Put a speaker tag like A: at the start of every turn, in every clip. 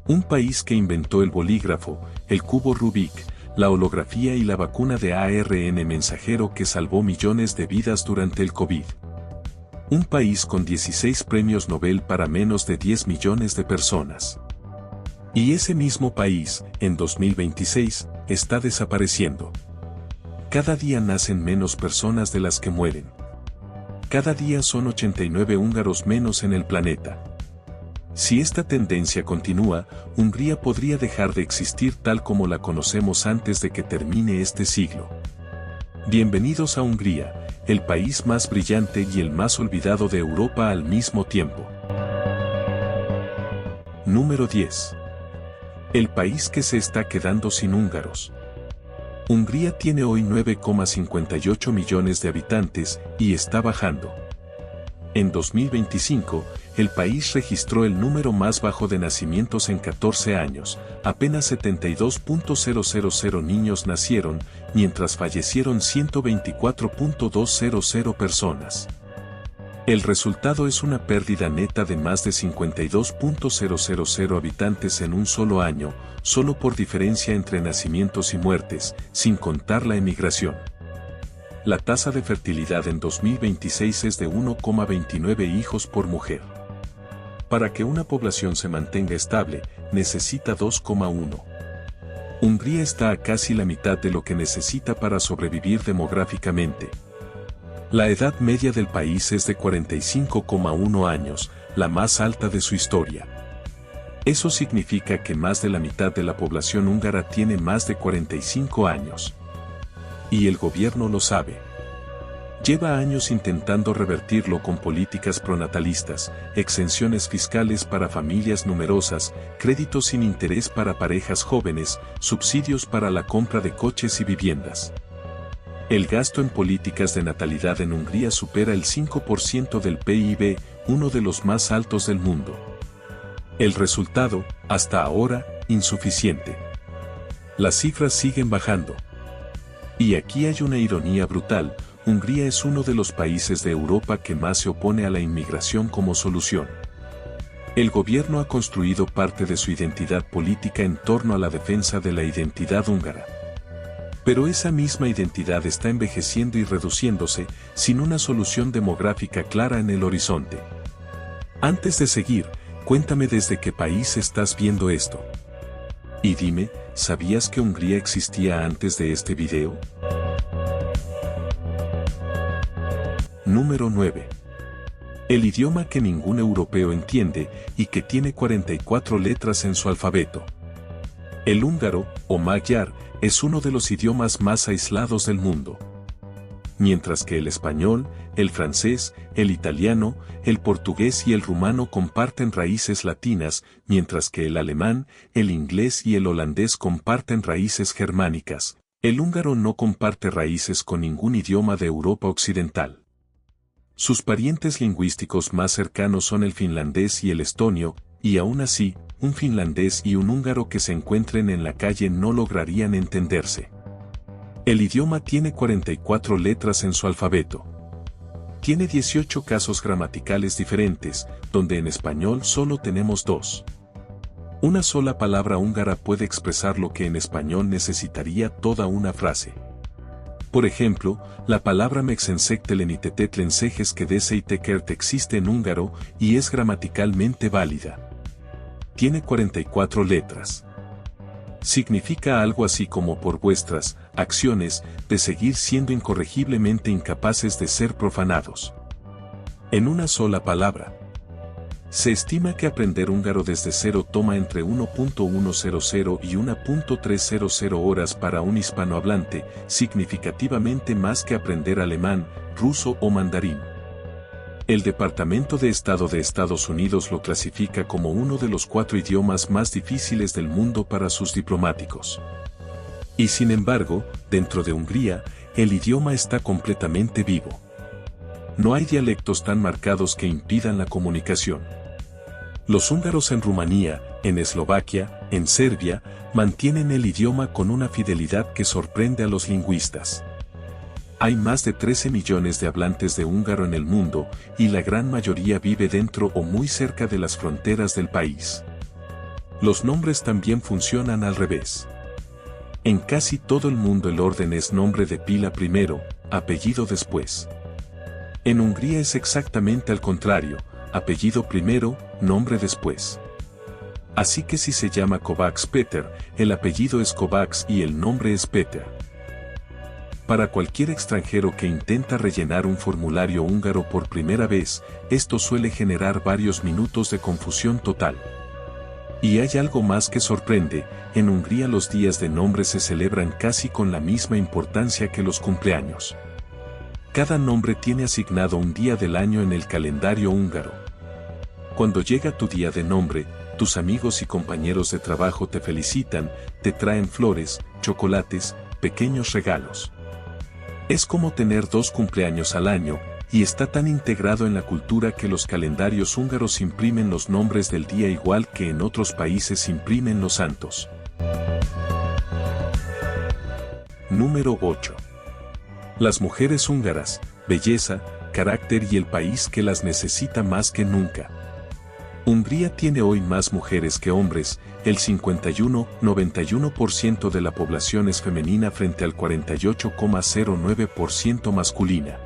A: Un país que inventó el bolígrafo, el cubo Rubik, la holografía y la vacuna de ARN mensajero que salvó millones de vidas durante el COVID. Un país con 16 premios Nobel para menos de 10 millones de personas. Y ese mismo país, en 2026, está desapareciendo. Cada día nacen menos personas de las que mueren. Cada día son 89 húngaros menos en el planeta. Si esta tendencia continúa, Hungría podría dejar de existir tal como la conocemos antes de que termine este siglo. Bienvenidos a Hungría, el país más brillante y el más olvidado de Europa al mismo tiempo. Número 10. El país que se está quedando sin húngaros. Hungría tiene hoy 9,58 millones de habitantes y está bajando. En 2025, el país registró el número más bajo de nacimientos en 14 años, apenas 72.000 niños nacieron, mientras fallecieron 124.200 personas. El resultado es una pérdida neta de más de 52.000 habitantes en un solo año, solo por diferencia entre nacimientos y muertes, sin contar la emigración. La tasa de fertilidad en 2026 es de 1,29 hijos por mujer. Para que una población se mantenga estable, necesita 2,1. Hungría está a casi la mitad de lo que necesita para sobrevivir demográficamente. La edad media del país es de 45,1 años, la más alta de su historia. Eso significa que más de la mitad de la población húngara tiene más de 45 años. Y el gobierno lo sabe. Lleva años intentando revertirlo con políticas pronatalistas, exenciones fiscales para familias numerosas, créditos sin interés para parejas jóvenes, subsidios para la compra de coches y viviendas. El gasto en políticas de natalidad en Hungría supera el 5% del PIB, uno de los más altos del mundo. El resultado, hasta ahora, insuficiente. Las cifras siguen bajando. Y aquí hay una ironía brutal, Hungría es uno de los países de Europa que más se opone a la inmigración como solución. El gobierno ha construido parte de su identidad política en torno a la defensa de la identidad húngara. Pero esa misma identidad está envejeciendo y reduciéndose, sin una solución demográfica clara en el horizonte. Antes de seguir, cuéntame desde qué país estás viendo esto. Y dime, ¿sabías que Hungría existía antes de este video? Número 9. El idioma que ningún europeo entiende y que tiene 44 letras en su alfabeto. El húngaro, o magyar, es uno de los idiomas más aislados del mundo. Mientras que el español, el francés, el italiano, el portugués y el rumano comparten raíces latinas, mientras que el alemán, el inglés y el holandés comparten raíces germánicas, el húngaro no comparte raíces con ningún idioma de Europa Occidental. Sus parientes lingüísticos más cercanos son el finlandés y el estonio, y aún así, un finlandés y un húngaro que se encuentren en la calle no lograrían entenderse. El idioma tiene 44 letras en su alfabeto. Tiene 18 casos gramaticales diferentes, donde en español solo tenemos 2. Una sola palabra húngara puede expresar lo que en español necesitaría toda una frase. Por ejemplo, la palabra mexensectelenitetetlensejes que deseitequert existe en húngaro y es gramaticalmente válida. Tiene 44 letras. Significa algo así como por vuestras acciones de seguir siendo incorregiblemente incapaces de ser profanados. En una sola palabra. Se estima que aprender húngaro desde cero toma entre 1.100 y 1.300 horas para un hispanohablante, significativamente más que aprender alemán, ruso o mandarín. El Departamento de Estado de Estados Unidos lo clasifica como uno de los 4 idiomas más difíciles del mundo para sus diplomáticos. Y sin embargo, dentro de Hungría, el idioma está completamente vivo. No hay dialectos tan marcados que impidan la comunicación. Los húngaros en Rumanía, en Eslovaquia, en Serbia, mantienen el idioma con una fidelidad que sorprende a los lingüistas. Hay más de 13 millones de hablantes de húngaro en el mundo, y la gran mayoría vive dentro o muy cerca de las fronteras del país. Los nombres también funcionan al revés. En casi todo el mundo el orden es nombre de pila primero, apellido después. En Hungría es exactamente al contrario, apellido primero, nombre después. Así que si se llama Kovács Péter, el apellido es Kovács y el nombre es Péter. Para cualquier extranjero que intenta rellenar un formulario húngaro por primera vez, esto suele generar varios minutos de confusión total. Y hay algo más que sorprende, en Hungría los días de nombre se celebran casi con la misma importancia que los cumpleaños. Cada nombre tiene asignado un día del año en el calendario húngaro. Cuando llega tu día de nombre, tus amigos y compañeros de trabajo te felicitan, te traen flores, chocolates, pequeños regalos. Es como tener 2 cumpleaños al año, y está tan integrado en la cultura que los calendarios húngaros imprimen los nombres del día igual que en otros países imprimen los santos. Número 8. Las mujeres húngaras, belleza, carácter y el país que las necesita más que nunca. Hungría tiene hoy más mujeres que hombres, el 51,91% de la población es femenina frente al 48,09% masculina.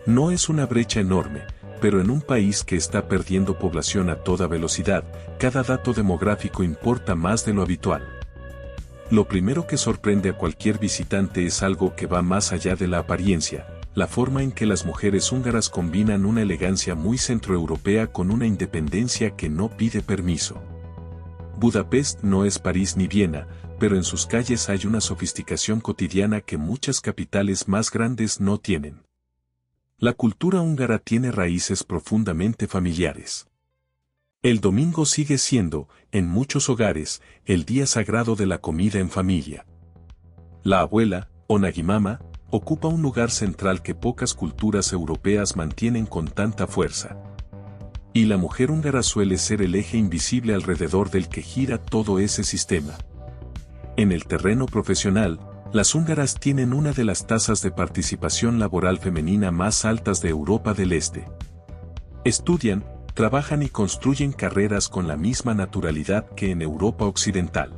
A: No es una brecha enorme, pero en un país que está perdiendo población a toda velocidad, cada dato demográfico importa más de lo habitual. Lo primero que sorprende a cualquier visitante es algo que va más allá de la apariencia, la forma en que las mujeres húngaras combinan una elegancia muy centroeuropea con una independencia que no pide permiso. Budapest no es París ni Viena, pero en sus calles hay una sofisticación cotidiana que muchas capitales más grandes no tienen. La cultura húngara tiene raíces profundamente familiares. El domingo sigue siendo, en muchos hogares, el día sagrado de la comida en familia. La abuela, o nagymama, ocupa un lugar central que pocas culturas europeas mantienen con tanta fuerza. Y la mujer húngara suele ser el eje invisible alrededor del que gira todo ese sistema. En el terreno profesional, las húngaras tienen una de las tasas de participación laboral femenina más altas de Europa del Este. Estudian, trabajan y construyen carreras con la misma naturalidad que en Europa Occidental.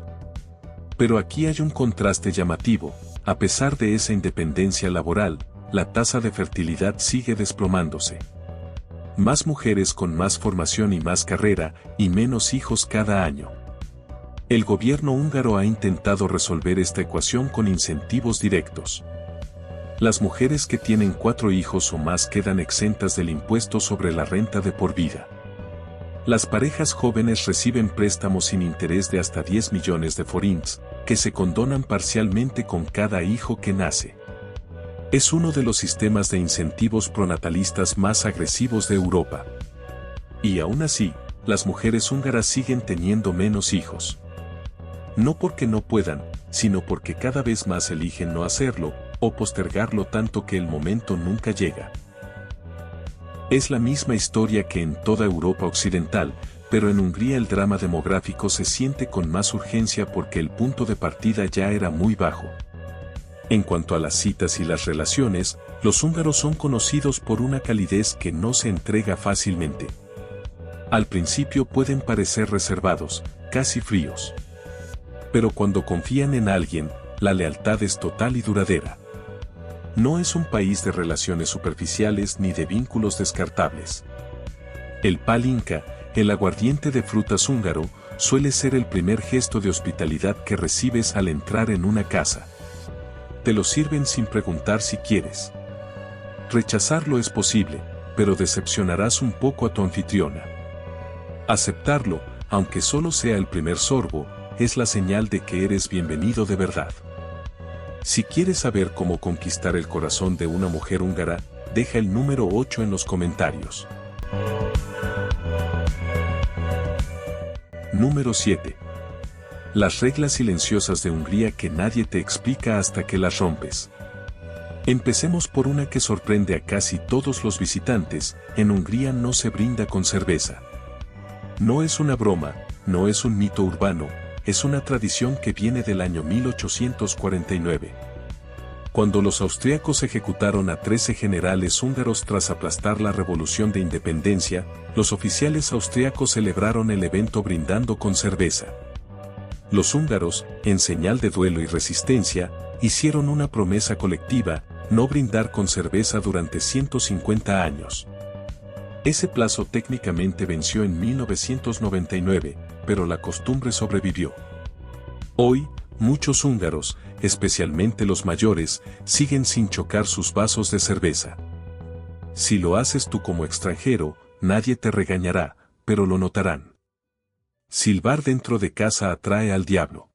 A: Pero aquí hay un contraste llamativo. A pesar de esa independencia laboral, la tasa de fertilidad sigue desplomándose. Más mujeres con más formación y más carrera, y menos hijos cada año. El gobierno húngaro ha intentado resolver esta ecuación con incentivos directos. Las mujeres que tienen 4 hijos o más quedan exentas del impuesto sobre la renta de por vida. Las parejas jóvenes reciben préstamos sin interés de hasta 10 millones de forints, que se condonan parcialmente con cada hijo que nace. Es uno de los sistemas de incentivos pronatalistas más agresivos de Europa. Y aún así, las mujeres húngaras siguen teniendo menos hijos. No porque no puedan, sino porque cada vez más eligen no hacerlo, o postergarlo tanto que el momento nunca llega. Es la misma historia que en toda Europa Occidental, pero en Hungría el drama demográfico se siente con más urgencia porque el punto de partida ya era muy bajo. En cuanto a las citas y las relaciones, los húngaros son conocidos por una calidez que no se entrega fácilmente. Al principio pueden parecer reservados, casi fríos. Pero cuando confían en alguien, la lealtad es total y duradera. No es un país de relaciones superficiales ni de vínculos descartables. El palinka, el aguardiente de frutas húngaro, suele ser el primer gesto de hospitalidad que recibes al entrar en una casa. Te lo sirven sin preguntar si quieres. Rechazarlo es posible, pero decepcionarás un poco a tu anfitriona. Aceptarlo, aunque solo sea el primer sorbo, es la señal de que eres bienvenido de verdad. Si quieres saber cómo conquistar el corazón de una mujer húngara, deja el número 8 en los comentarios. Número 7. Las reglas silenciosas de Hungría que nadie te explica hasta que las rompes. Empecemos por una que sorprende a casi todos los visitantes: en Hungría no se brinda con cerveza. No es una broma, no es un mito urbano, es una tradición que viene del año 1849. Cuando los austríacos ejecutaron a 13 generales húngaros tras aplastar la Revolución de Independencia, los oficiales austríacos celebraron el evento brindando con cerveza. Los húngaros, en señal de duelo y resistencia, hicieron una promesa colectiva: no brindar con cerveza durante 150 años. Ese plazo técnicamente venció en 1999, pero la costumbre sobrevivió. Hoy, muchos húngaros, especialmente los mayores, siguen sin chocar sus vasos de cerveza. Si lo haces tú como extranjero, nadie te regañará, pero lo notarán. Silbar dentro de casa atrae al diablo.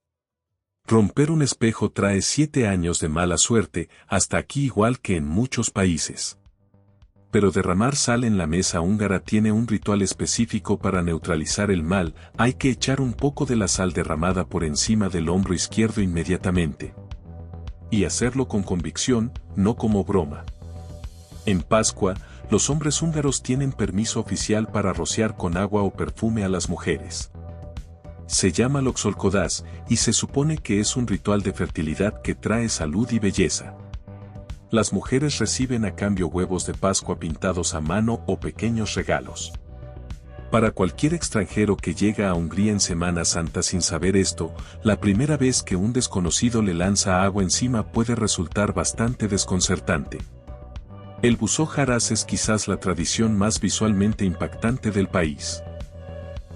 A: Romper un espejo trae 7 años de mala suerte, hasta aquí igual que en muchos países. Pero derramar sal en la mesa húngara tiene un ritual específico para neutralizar el mal: hay que echar un poco de la sal derramada por encima del hombro izquierdo inmediatamente. Y hacerlo con convicción, no como broma. En Pascua, los hombres húngaros tienen permiso oficial para rociar con agua o perfume a las mujeres. Se llama Loxolkodas, y se supone que es un ritual de fertilidad que trae salud y belleza. Las mujeres reciben a cambio huevos de Pascua pintados a mano o pequeños regalos. Para cualquier extranjero que llega a Hungría en Semana Santa sin saber esto, la primera vez que un desconocido le lanza agua encima puede resultar bastante desconcertante. El buzoharas es quizás la tradición más visualmente impactante del país.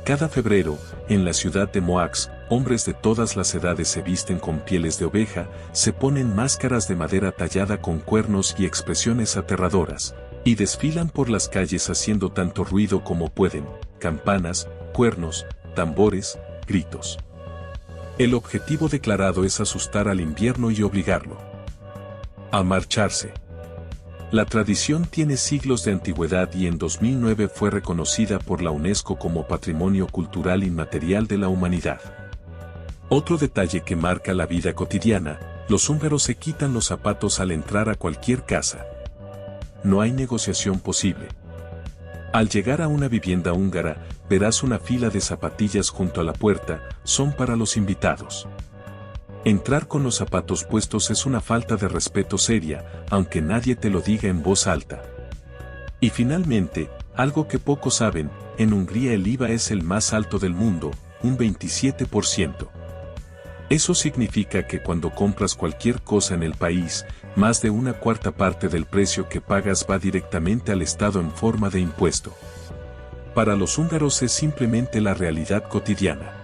A: Cada febrero, en la ciudad de Moax, hombres de todas las edades se visten con pieles de oveja, se ponen máscaras de madera tallada con cuernos y expresiones aterradoras, y desfilan por las calles haciendo tanto ruido como pueden: campanas, cuernos, tambores, gritos. El objetivo declarado es asustar al invierno y obligarlo a marcharse. La tradición tiene siglos de antigüedad y en 2009 fue reconocida por la UNESCO como Patrimonio Cultural Inmaterial de la Humanidad. Otro detalle que marca la vida cotidiana: los húngaros se quitan los zapatos al entrar a cualquier casa. No hay negociación posible. Al llegar a una vivienda húngara, verás una fila de zapatillas junto a la puerta: son para los invitados. Entrar con los zapatos puestos es una falta de respeto seria, aunque nadie te lo diga en voz alta. Y finalmente, algo que pocos saben: en Hungría el IVA es el más alto del mundo, un 27%. Eso significa que cuando compras cualquier cosa en el país, más de una cuarta parte del precio que pagas va directamente al Estado en forma de impuesto. Para los húngaros es simplemente la realidad cotidiana.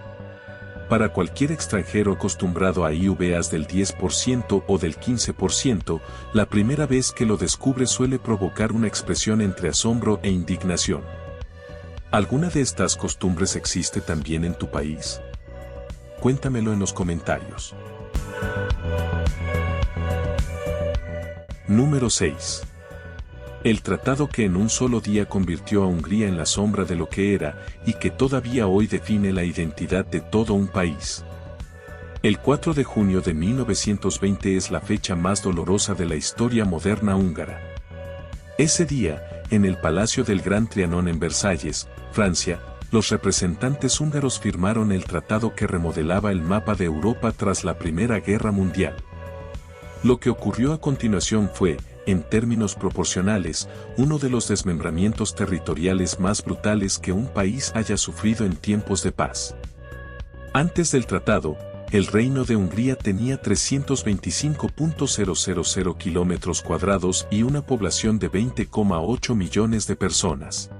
A: Para cualquier extranjero acostumbrado a IVAs del 10% o del 15%, la primera vez que lo descubre suele provocar una expresión entre asombro e indignación. ¿Alguna de estas costumbres existe también en tu país? Cuéntamelo en los comentarios. Número 6. El tratado que en un solo día convirtió a Hungría en la sombra de lo que era, y que todavía hoy define la identidad de todo un país. El 4 de junio de 1920 es la fecha más dolorosa de la historia moderna húngara. Ese día, en el Palacio del Gran Trianón en Versalles, Francia, los representantes húngaros firmaron el tratado que remodelaba el mapa de Europa tras la Primera Guerra Mundial. Lo que ocurrió a continuación fue, en términos proporcionales, uno de los desmembramientos territoriales más brutales que un país haya sufrido en tiempos de paz. Antes del tratado, el Reino de Hungría tenía 325.000 kilómetros cuadrados y una población de 20,8 millones de personas.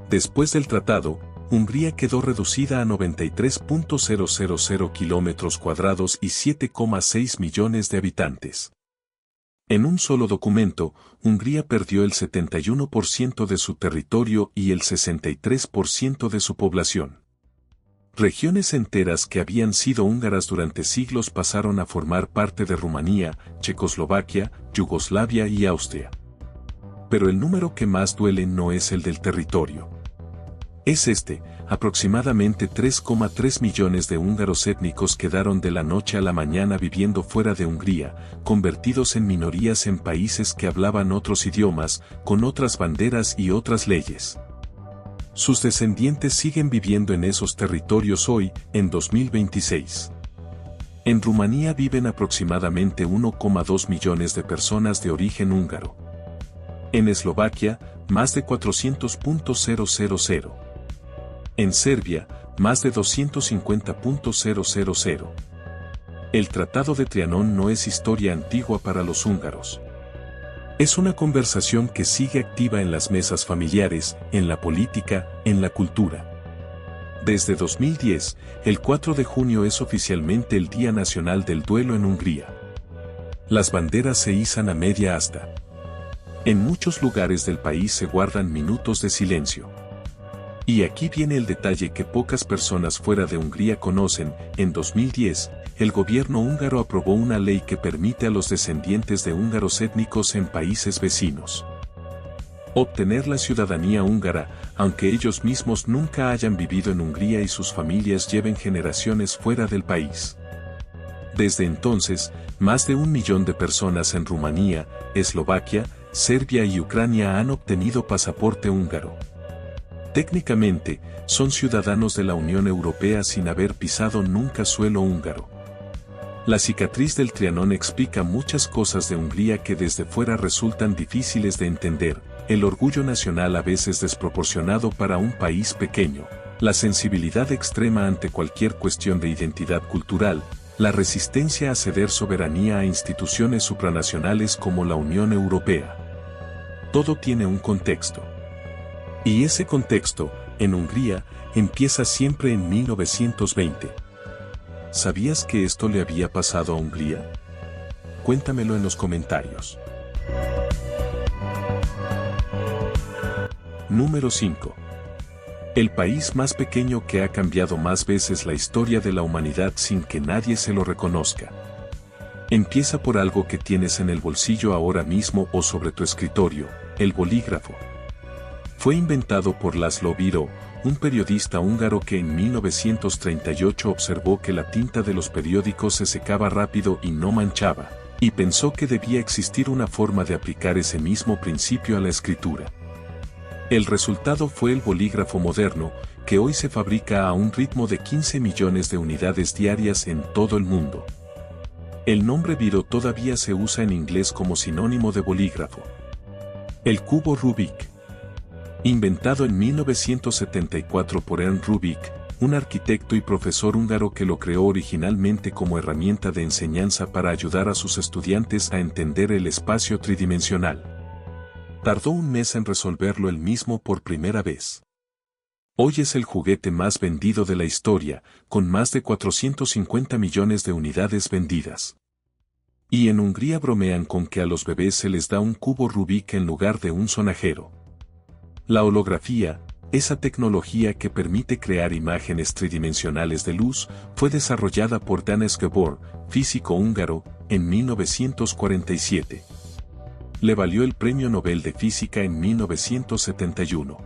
A: Después del tratado, Hungría quedó reducida a 93.000 kilómetros cuadrados y 7,6 millones de habitantes. En un solo documento, Hungría perdió el 71% de su territorio y el 63% de su población. Regiones enteras que habían sido húngaras durante siglos pasaron a formar parte de Rumanía, Checoslovaquia, Yugoslavia y Austria. Pero el número que más duele no es el del territorio. Es aproximadamente 3,3 millones de húngaros étnicos quedaron de la noche a la mañana viviendo fuera de Hungría, convertidos en minorías en países que hablaban otros idiomas, con otras banderas y otras leyes. Sus descendientes siguen viviendo en esos territorios hoy, en 2026. En Rumanía viven aproximadamente 1,2 millones de personas de origen húngaro. En Eslovaquia, más de 400.000. En Serbia, más de 250.000. El Tratado de Trianón no es historia antigua para los húngaros. Es una conversación que sigue activa en las mesas familiares, en la política, en la cultura. Desde 2010, el 4 de junio es oficialmente el Día Nacional del Duelo en Hungría. Las banderas se izan a media asta. En muchos lugares del país se guardan minutos de silencio. Y aquí viene el detalle que pocas personas fuera de Hungría conocen. En 2010, el gobierno húngaro aprobó una ley que permite a los descendientes de húngaros étnicos en países vecinos obtener la ciudadanía húngara, aunque ellos mismos nunca hayan vivido en Hungría y sus familias lleven generaciones fuera del país. Desde entonces, más de 1 millón de personas en Rumanía, Eslovaquia, Serbia y Ucrania han obtenido pasaporte húngaro. Técnicamente, son ciudadanos de la Unión Europea sin haber pisado nunca suelo húngaro. La cicatriz del Trianón explica muchas cosas de Hungría que desde fuera resultan difíciles de entender: el orgullo nacional a veces desproporcionado para un país pequeño, la sensibilidad extrema ante cualquier cuestión de identidad cultural, la resistencia a ceder soberanía a instituciones supranacionales como la Unión Europea. Todo tiene un contexto. Y ese contexto, en Hungría, empieza siempre en 1920. ¿Sabías que esto le había pasado a Hungría? Cuéntamelo en los comentarios. Número 5. El país más pequeño que ha cambiado más veces la historia de la humanidad sin que nadie se lo reconozca. Empieza por algo que tienes en el bolsillo ahora mismo o sobre tu escritorio: el bolígrafo. Fue inventado por László Biró, un periodista húngaro que en 1938 observó que la tinta de los periódicos se secaba rápido y no manchaba, y pensó que debía existir una forma de aplicar ese mismo principio a la escritura. El resultado fue el bolígrafo moderno, que hoy se fabrica a un ritmo de 15 millones de unidades diarias en todo el mundo. El nombre Biró todavía se usa en inglés como sinónimo de bolígrafo. El cubo Rubik. Inventado en 1974 por Ernst Rubik, un arquitecto y profesor húngaro que lo creó originalmente como herramienta de enseñanza para ayudar a sus estudiantes a entender el espacio tridimensional. Tardó un mes en resolverlo él mismo por primera vez. Hoy es el juguete más vendido de la historia, con más de 450 millones de unidades vendidas. Y en Hungría bromean con que a los bebés se les da un cubo Rubik en lugar de un sonajero. La holografía, esa tecnología que permite crear imágenes tridimensionales de luz, fue desarrollada por János Gebor, físico húngaro, en 1947. Le valió el Premio Nobel de Física en 1971.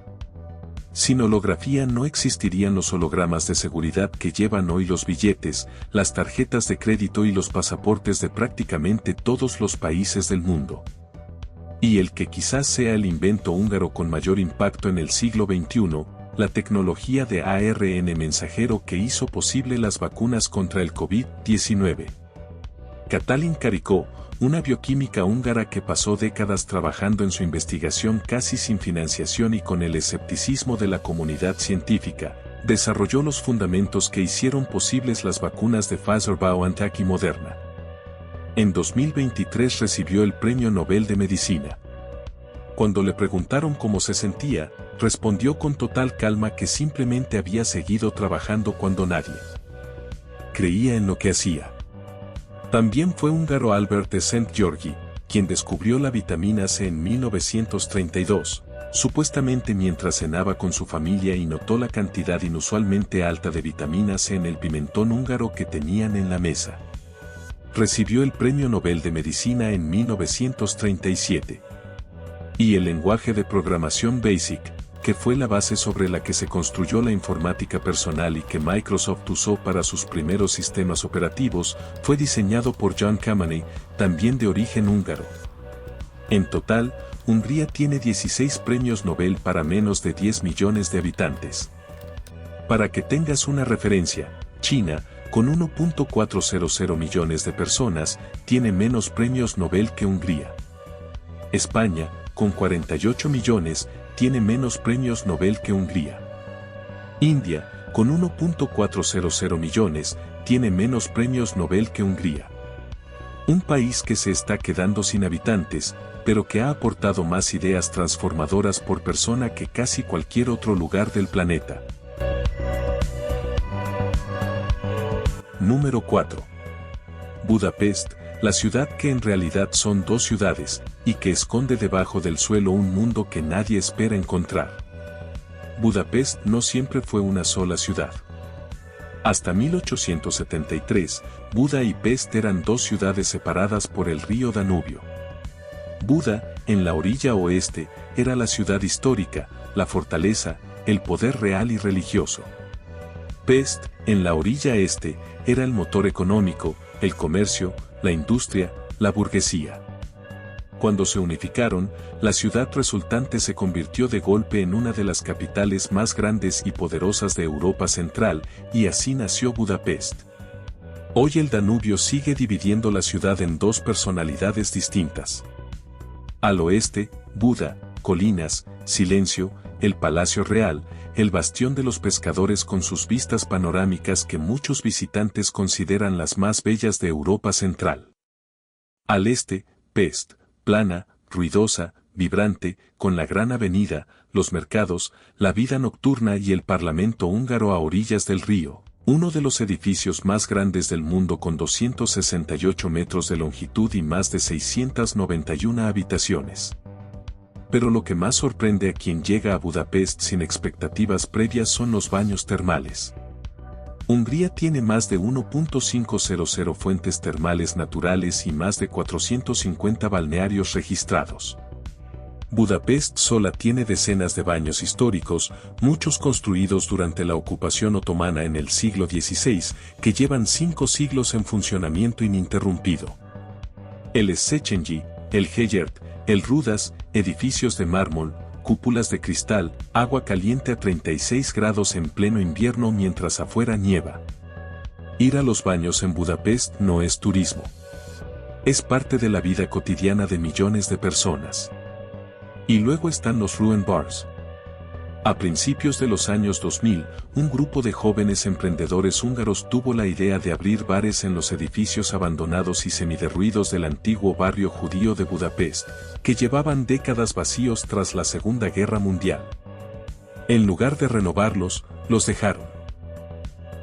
A: Sin holografía no existirían los hologramas de seguridad que llevan hoy los billetes, las tarjetas de crédito y los pasaportes de prácticamente todos los países del mundo. Y el que quizás sea el invento húngaro con mayor impacto en el siglo XXI, la tecnología de ARN mensajero que hizo posible las vacunas contra el COVID-19. Katalin Karikó, una bioquímica húngara que pasó décadas trabajando en su investigación casi sin financiación y con el escepticismo de la comunidad científica, desarrolló los fundamentos que hicieron posibles las vacunas de Pfizer-BioNTech y Moderna. En 2023 recibió el Premio Nobel de Medicina. Cuando le preguntaron cómo se sentía, respondió con total calma que simplemente había seguido trabajando cuando nadie creía en lo que hacía. También fue húngaro Albert de Szent-Györgyi, quien descubrió la vitamina C en 1932, supuestamente mientras cenaba con su familia y notó la cantidad inusualmente alta de vitamina C en el pimentón húngaro que tenían en la mesa. Recibió el Premio Nobel de Medicina en 1937. Y el lenguaje de programación BASIC, que fue la base sobre la que se construyó la informática personal y que Microsoft usó para sus primeros sistemas operativos, fue diseñado por John Kameny, también de origen húngaro. En total, Hungría tiene 16 premios Nobel para menos de 10 millones de habitantes. Para que tengas una referencia, China, con 1.400 millones de personas, tiene menos premios Nobel que Hungría. España, con 48 millones, tiene menos premios Nobel que Hungría. India, con 1.400 millones, tiene menos premios Nobel que Hungría. Un país que se está quedando sin habitantes, pero que ha aportado más ideas transformadoras por persona que casi cualquier otro lugar del planeta. Número 4. Budapest, la ciudad que en realidad son dos ciudades, y que esconde debajo del suelo un mundo que nadie espera encontrar. Budapest no siempre fue una sola ciudad. Hasta 1873, Buda y Pest eran dos ciudades separadas por el río Danubio. Buda, en la orilla oeste, era la ciudad histórica, la fortaleza, el poder real y religioso. Pest, en la orilla este, era el motor económico, el comercio, la industria, la burguesía. Cuando se unificaron, la ciudad resultante se convirtió de golpe en una de las capitales más grandes y poderosas de Europa Central, y así nació Budapest. Hoy el Danubio sigue dividiendo la ciudad en dos personalidades distintas. Al oeste, Buda, colinas, silencio, el Palacio Real, el bastión de los pescadores con sus vistas panorámicas que muchos visitantes consideran las más bellas de Europa Central. Al este, Pest, plana, ruidosa, vibrante, con la gran avenida, los mercados, la vida nocturna y el Parlamento húngaro a orillas del río, uno de los edificios más grandes del mundo con 268 metros de longitud y más de 691 habitaciones. Pero lo que más sorprende a quien llega a Budapest sin expectativas previas son los baños termales. Hungría tiene más de 1.500 fuentes termales naturales y más de 450 balnearios registrados. Budapest sola tiene decenas de baños históricos, muchos construidos durante la ocupación otomana en el siglo XVI, que llevan 5 siglos en funcionamiento ininterrumpido. El Széchenyi, el Gellert, el Rudas, edificios de mármol, cúpulas de cristal, agua caliente a 36 grados en pleno invierno mientras afuera nieva. Ir a los baños en Budapest no es turismo. Es parte de la vida cotidiana de millones de personas. Y luego están los Ruin Bars. A principios de los años 2000, un grupo de jóvenes emprendedores húngaros tuvo la idea de abrir bares en los edificios abandonados y semiderruidos del antiguo barrio judío de Budapest, que llevaban décadas vacíos tras la Segunda Guerra Mundial. En lugar de renovarlos, los dejaron.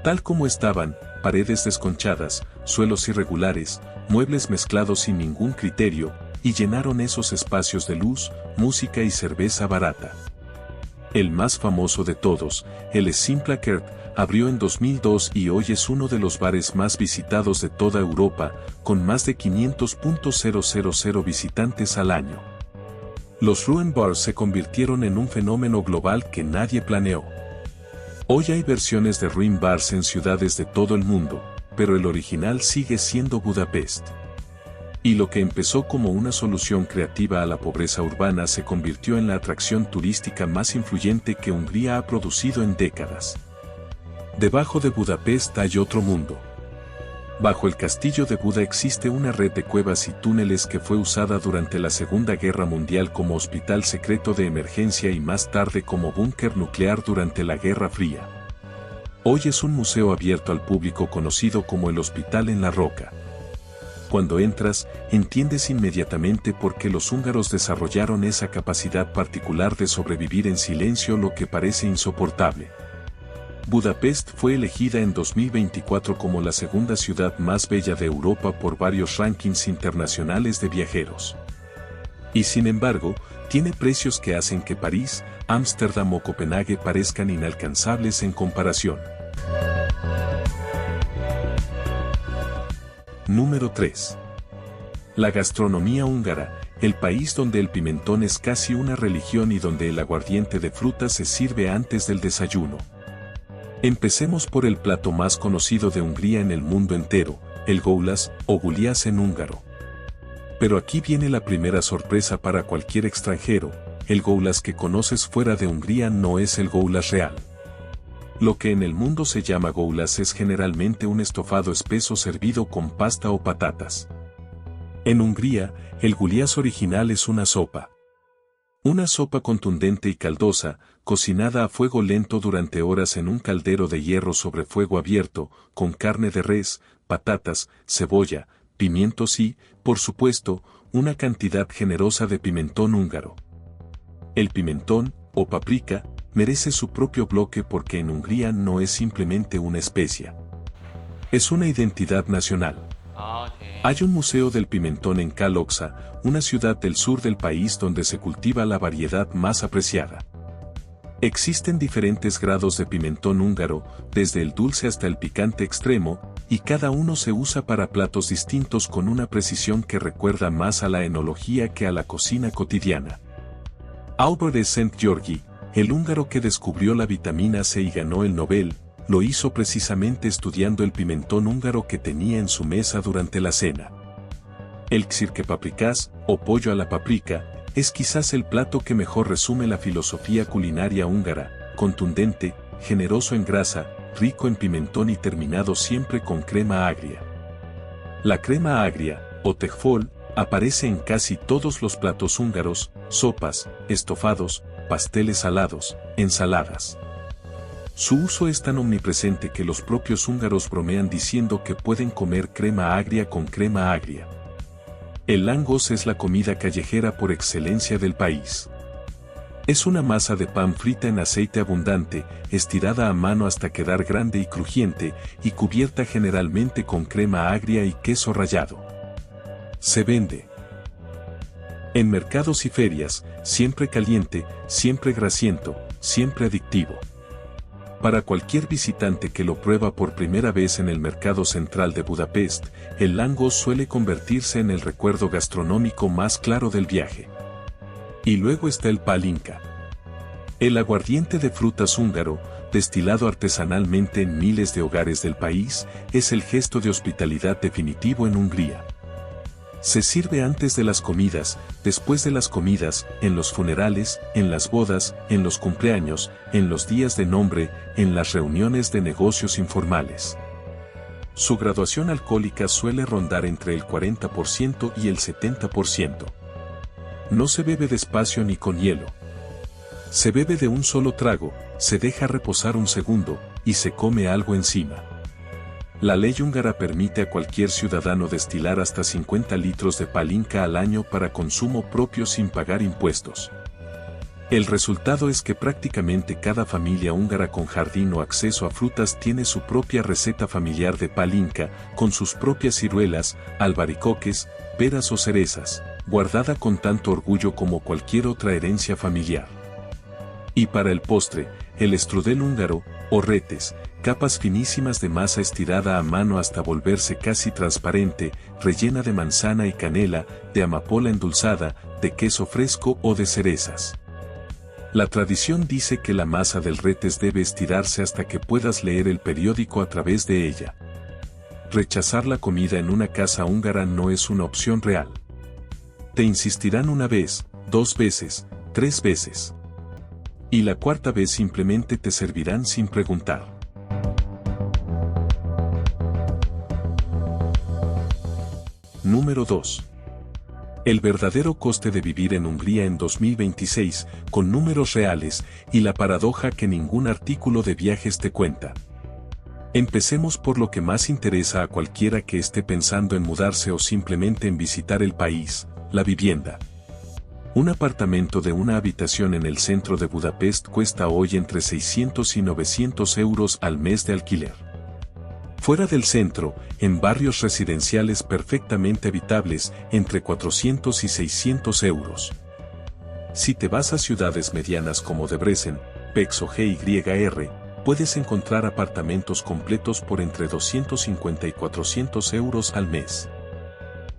A: Tal como estaban, paredes desconchadas, suelos irregulares, muebles mezclados sin ningún criterio, y llenaron esos espacios de luz, música y cerveza barata. El más famoso de todos, el Simplakert, abrió en 2002 y hoy es uno de los bares más visitados de toda Europa, con más de 500.000 visitantes al año. Los Ruin Bars se convirtieron en un fenómeno global que nadie planeó. Hoy hay versiones de Ruin Bars en ciudades de todo el mundo, pero el original sigue siendo Budapest. Y lo que empezó como una solución creativa a la pobreza urbana se convirtió en la atracción turística más influyente que Hungría ha producido en décadas. Debajo de Budapest hay otro mundo. Bajo el castillo de Buda existe una red de cuevas y túneles que fue usada durante la Segunda Guerra Mundial como hospital secreto de emergencia y más tarde como búnker nuclear durante la Guerra Fría. Hoy es un museo abierto al público conocido como el Hospital en la Roca. Cuando entras, entiendes inmediatamente por qué los húngaros desarrollaron esa capacidad particular de sobrevivir en silencio lo que parece insoportable. Budapest fue elegida en 2024 como la segunda ciudad más bella de Europa por varios rankings internacionales de viajeros. Y sin embargo, tiene precios que hacen que París, Ámsterdam o Copenhague parezcan inalcanzables en comparación. Número 3. La gastronomía húngara, el país donde el pimentón es casi una religión y donde el aguardiente de fruta se sirve antes del desayuno. Empecemos por el plato más conocido de Hungría en el mundo entero, el goulash o gulyás en húngaro. Pero aquí viene la primera sorpresa para cualquier extranjero, el goulash que conoces fuera de Hungría no es el goulash real. Lo que en el mundo se llama goulas es generalmente un estofado espeso servido con pasta o patatas. En Hungría, el gulyás original es una sopa. Una sopa contundente y caldosa, cocinada a fuego lento durante horas en un caldero de hierro sobre fuego abierto, con carne de res, patatas, cebolla, pimientos y, por supuesto, una cantidad generosa de pimentón húngaro. El pimentón, o paprika, merece su propio bloque porque en Hungría no es simplemente una especia. Es una identidad nacional. Hay un museo del pimentón en Kalocsa, una ciudad del sur del país donde se cultiva la variedad más apreciada. Existen diferentes grados de pimentón húngaro, desde el dulce hasta el picante extremo, y cada uno se usa para platos distintos con una precisión que recuerda más a la enología que a la cocina cotidiana. Albert de Szent-Györgyi, el húngaro que descubrió la vitamina C y ganó el Nobel, lo hizo precisamente estudiando el pimentón húngaro que tenía en su mesa durante la cena. El csirkepaprikás, o pollo a la paprika, es quizás el plato que mejor resume la filosofía culinaria húngara, contundente, generoso en grasa, rico en pimentón y terminado siempre con crema agria. La crema agria, o tejfol, aparece en casi todos los platos húngaros, sopas, estofados, pasteles salados, ensaladas. Su uso es tan omnipresente que los propios húngaros bromean diciendo que pueden comer crema agria con crema agria. El lángos es la comida callejera por excelencia del país. Es una masa de pan frita en aceite abundante, estirada a mano hasta quedar grande y crujiente, y cubierta generalmente con crema agria y queso rallado. Se vende en mercados y ferias, siempre caliente, siempre grasiento, siempre adictivo. Para cualquier visitante que lo prueba por primera vez en el mercado central de Budapest, el lángos suele convertirse en el recuerdo gastronómico más claro del viaje. Y luego está el pálinka. El aguardiente de frutas húngaro, destilado artesanalmente en miles de hogares del país, es el gesto de hospitalidad definitivo en Hungría. Se sirve antes de las comidas, después de las comidas, en los funerales, en las bodas, en los cumpleaños, en los días de nombre, en las reuniones de negocios informales. Su graduación alcohólica suele rondar entre el 40% y el 70%. No se bebe despacio ni con hielo. Se bebe de un solo trago, se deja reposar un segundo, y se come algo encima. La ley húngara permite a cualquier ciudadano destilar hasta 50 litros de pálinka al año para consumo propio sin pagar impuestos. El resultado es que prácticamente cada familia húngara con jardín o acceso a frutas tiene su propia receta familiar de pálinka, con sus propias ciruelas, albaricoques, peras o cerezas, guardada con tanto orgullo como cualquier otra herencia familiar. Y para el postre, el strudel húngaro, o retes, capas finísimas de masa estirada a mano hasta volverse casi transparente, rellena de manzana y canela, de amapola endulzada, de queso fresco o de cerezas. La tradición dice que la masa del retes debe estirarse hasta que puedas leer el periódico a través de ella. Rechazar la comida en una casa húngara no es una opción real. Te insistirán una vez, 2 veces, 3 veces. Y la cuarta vez simplemente te servirán sin preguntar. Número 2. El verdadero coste de vivir en Hungría en 2026, con números reales, y la paradoja que ningún artículo de viajes te cuenta. Empecemos por lo que más interesa a cualquiera que esté pensando en mudarse o simplemente en visitar el país, la vivienda. Un apartamento de una habitación en el centro de Budapest cuesta hoy entre 600 y 900 euros al mes de alquiler. Fuera del centro, en barrios residenciales perfectamente habitables, entre 400 y 600 euros. Si te vas a ciudades medianas como Debrecen, Pécs o GYR, puedes encontrar apartamentos completos por entre 250 y 400 euros al mes.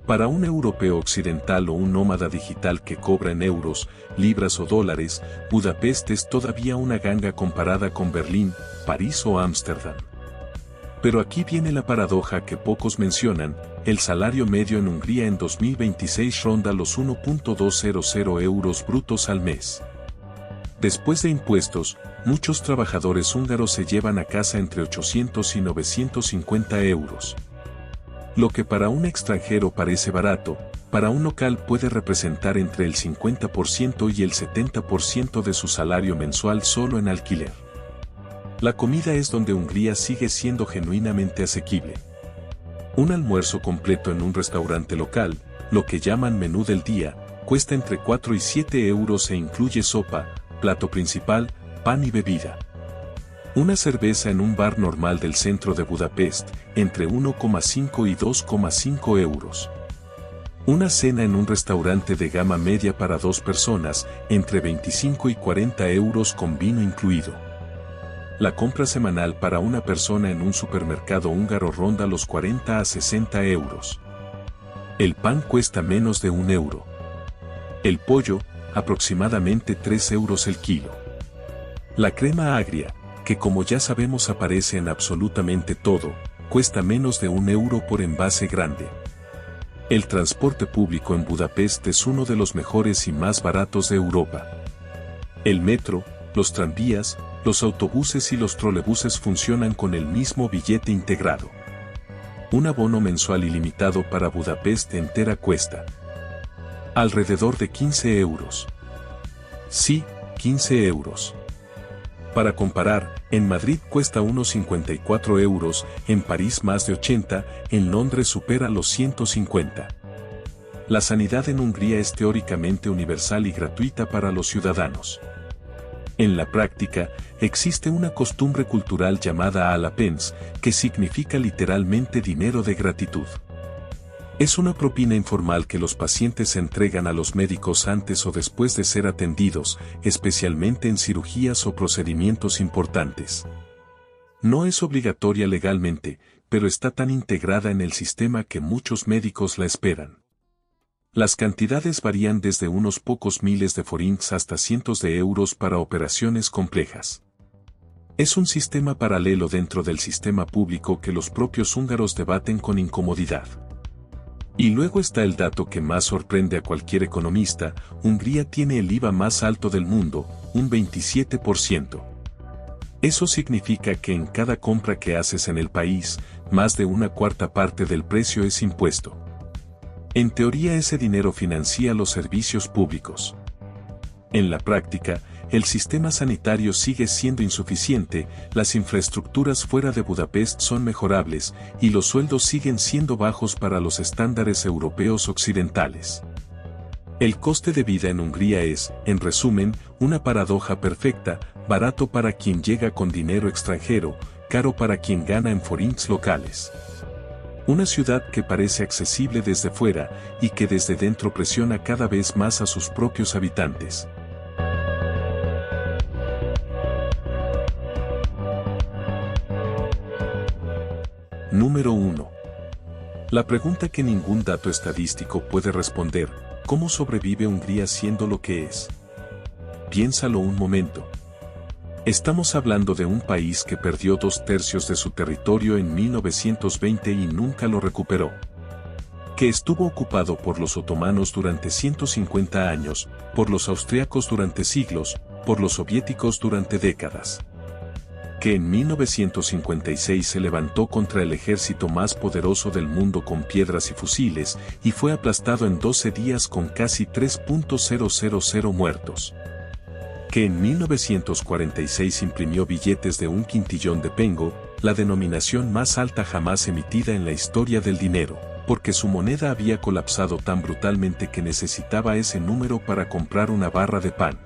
A: Para un europeo occidental o un nómada digital que cobra en euros, libras o dólares, Budapest es todavía una ganga comparada con Berlín, París o Ámsterdam. Pero aquí viene la paradoja que pocos mencionan: el salario medio en Hungría en 2026 ronda los 1.200 euros brutos al mes. Después de impuestos, muchos trabajadores húngaros se llevan a casa entre 800 y 950 euros. Lo que para un extranjero parece barato, para un local puede representar entre el 50% y el 70% de su salario mensual solo en alquiler. La comida es donde Hungría sigue siendo genuinamente asequible. Un almuerzo completo en un restaurante local, lo que llaman menú del día, cuesta entre 4 y 7 euros e incluye sopa, plato principal, pan y bebida. Una cerveza en un bar normal del centro de Budapest, entre 1,5 y 2,5 euros. Una cena en un restaurante de gama media para 2 personas, entre 25 y 40 euros con vino incluido. La compra semanal para una persona en un supermercado húngaro ronda los 40 a 60 euros. El pan cuesta menos de 1 euro. El pollo, aproximadamente 3 euros el kilo. La crema agria, que como ya sabemos aparece en absolutamente todo, cuesta menos de 1 euro por envase grande. El transporte público en Budapest es uno de los mejores y más baratos de Europa. El metro, los tranvías, los autobuses y los trolebuses funcionan con el mismo billete integrado. Un abono mensual ilimitado para Budapest entera cuesta alrededor de 15 euros. Sí, 15 euros. Para comparar, en Madrid cuesta unos 54 euros, en París más de 80, en Londres supera los 150. La sanidad en Hungría es teóricamente universal y gratuita para los ciudadanos. En la práctica, existe una costumbre cultural llamada alapens, que significa literalmente dinero de gratitud. Es una propina informal que los pacientes entregan a los médicos antes o después de ser atendidos, especialmente en cirugías o procedimientos importantes. No es obligatoria legalmente, pero está tan integrada en el sistema que muchos médicos la esperan. Las cantidades varían desde unos pocos miles de forints hasta cientos de euros para operaciones complejas. Es un sistema paralelo dentro del sistema público que los propios húngaros debaten con incomodidad. Y luego está el dato que más sorprende a cualquier economista: Hungría tiene el IVA más alto del mundo, un 27%. Eso significa que en cada compra que haces en el país, más de una cuarta parte del precio es impuesto. En teoría ese dinero financia los servicios públicos. En la práctica, el sistema sanitario sigue siendo insuficiente, las infraestructuras fuera de Budapest son mejorables, y los sueldos siguen siendo bajos para los estándares europeos occidentales. El coste de vida en Hungría es, en resumen, una paradoja perfecta: barato para quien llega con dinero extranjero, caro para quien gana en forints locales. Una ciudad que parece accesible desde fuera, y que desde dentro presiona cada vez más a sus propios habitantes. Número 1. La pregunta que ningún dato estadístico puede responder: ¿cómo sobrevive Hungría siendo lo que es? Piénsalo un momento. Estamos hablando de un país que perdió 2/3 de su territorio en 1920 y nunca lo recuperó. Que estuvo ocupado por los otomanos durante 150 años, por los austriacos durante siglos, por los soviéticos durante décadas. Que en 1956 se levantó contra el ejército más poderoso del mundo con piedras y fusiles, y fue aplastado en 12 días con casi 3.000 muertos. Que en 1946 imprimió billetes de 1 quintillón de pengo, la denominación más alta jamás emitida en la historia del dinero, porque su moneda había colapsado tan brutalmente que necesitaba ese número para comprar una barra de pan.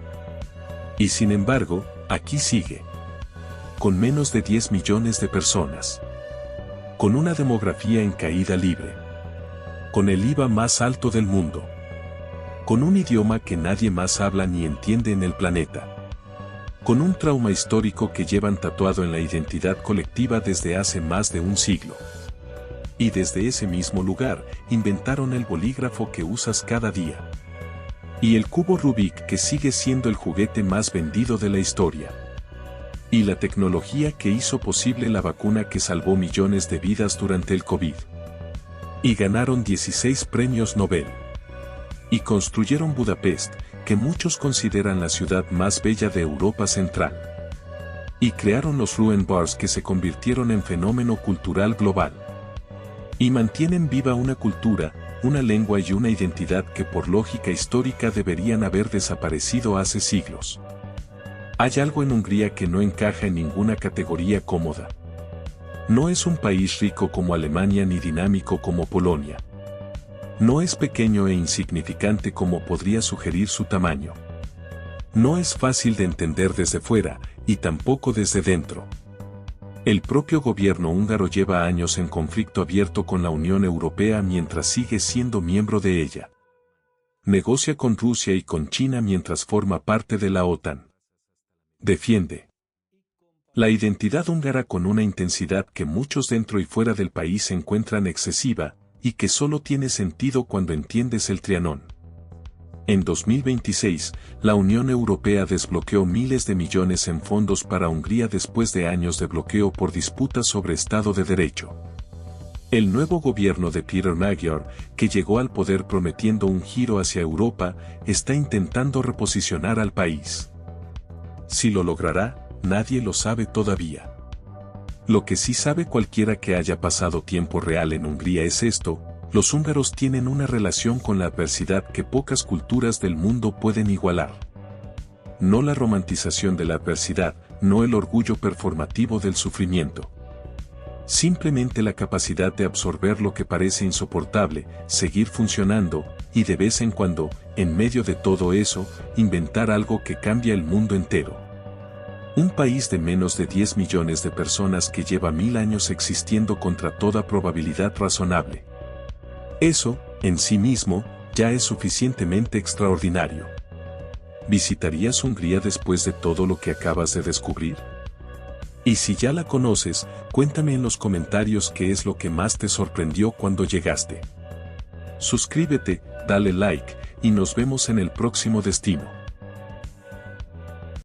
A: Y sin embargo, aquí sigue. Con menos de 10 millones de personas. Con una demografía en caída libre. Con el IVA más alto del mundo. Con un idioma que nadie más habla ni entiende en el planeta. Con un trauma histórico que llevan tatuado en la identidad colectiva desde hace más de un siglo. Y desde ese mismo lugar, inventaron el bolígrafo que usas cada día. Y el cubo Rubik, que sigue siendo el juguete más vendido de la historia. Y la tecnología que hizo posible la vacuna que salvó millones de vidas durante el COVID. Y ganaron 16 premios Nobel. Y construyeron Budapest, que muchos consideran la ciudad más bella de Europa Central. Y crearon los Ruin Bars que se convirtieron en fenómeno cultural global. Y mantienen viva una cultura, una lengua y una identidad que por lógica histórica deberían haber desaparecido hace siglos. Hay algo en Hungría que no encaja en ninguna categoría cómoda. No es un país rico como Alemania ni dinámico como Polonia. No es pequeño e insignificante como podría sugerir su tamaño. No es fácil de entender desde fuera, y tampoco desde dentro. El propio gobierno húngaro lleva años en conflicto abierto con la Unión Europea mientras sigue siendo miembro de ella. Negocia con Rusia y con China mientras forma parte de la OTAN. Defiende la identidad húngara con una intensidad que muchos dentro y fuera del país encuentran excesiva, y que solo tiene sentido cuando entiendes el Trianón. En 2026, la Unión Europea desbloqueó miles de millones en fondos para Hungría después de años de bloqueo por disputas sobre Estado de Derecho. El nuevo gobierno de Péter Magyar, que llegó al poder prometiendo un giro hacia Europa, está intentando reposicionar al país. Si lo logrará, nadie lo sabe todavía. Lo que sí sabe cualquiera que haya pasado tiempo real en Hungría es esto: los húngaros tienen una relación con la adversidad que pocas culturas del mundo pueden igualar. No la romantización de la adversidad, no el orgullo performativo del sufrimiento. Simplemente la capacidad de absorber lo que parece insoportable, seguir funcionando, y de vez en cuando, en medio de todo eso, inventar algo que cambia el mundo entero. Un país de menos de 10 millones de personas que lleva 1000 años existiendo contra toda probabilidad razonable. Eso, en sí mismo, ya es suficientemente extraordinario. ¿Visitarías Hungría después de todo lo que acabas de descubrir? Y si ya la conoces, cuéntame en los comentarios qué es lo que más te sorprendió cuando llegaste. Suscríbete, dale like, y nos vemos en el próximo destino.